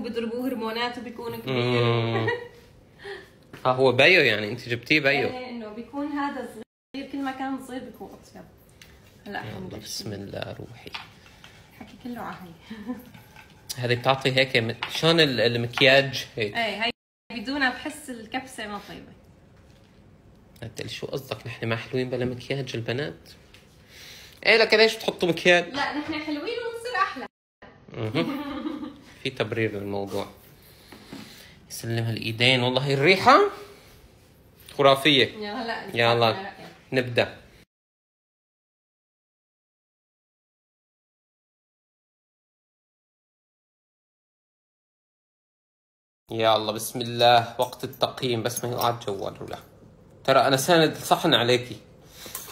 بيضربوه هرمونات وبيكون كبير. هو بيو يعني انت جبتيه بيو. ايه انه بيكون هذا صغير، كل ما كان صغير بيكون اطيب. هلا يلا بسم الله روحي. الحكي كله على هي. هذه بتعطي هيك شلون المكياج هيك. ايه هي بدونها بحس الكبسه ما طيبه. قلت شو قصدك نحن ما حلوين بلا مكياج البنات؟ ايه لك ليش بتحطوا مكياج؟ لا نحن حلوين ونصير احلى. في تبرير للموضوع. يسلم هالايدين والله الريحه خرافيه. يلا نبدا. يلا بسم الله. وقت التقييم بس ما يقعد جوال ولا. ترى انا ساند الصحن عليكي.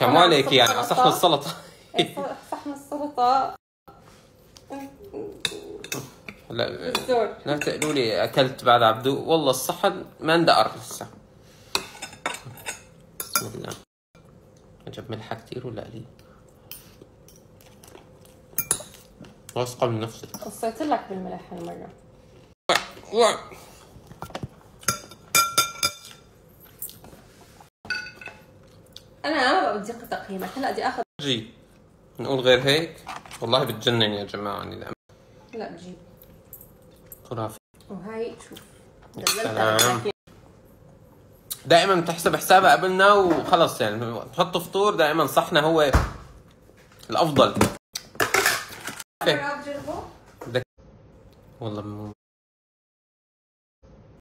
مو عليكي يعني على صحن السلطه. صحن السلطه. لا تقولوا لي اكلت بعد عبدو، والله الصحن ما اندقر لسه. بسم الله. اجيب ملحه كثير ولا قليل؟ واثقه من نفسك. قصيت لك بالملح هالمره. انا ما بدي تقييمك هلا، بدي اخذ. جي نقول غير هيك؟ والله بتجنن يا جماعه. لا بجيب خرافي. وهي شوف دائما بتحسب حسابها قبلنا وخلص يعني نحط فطور دائما صحنا هو الافضل. والله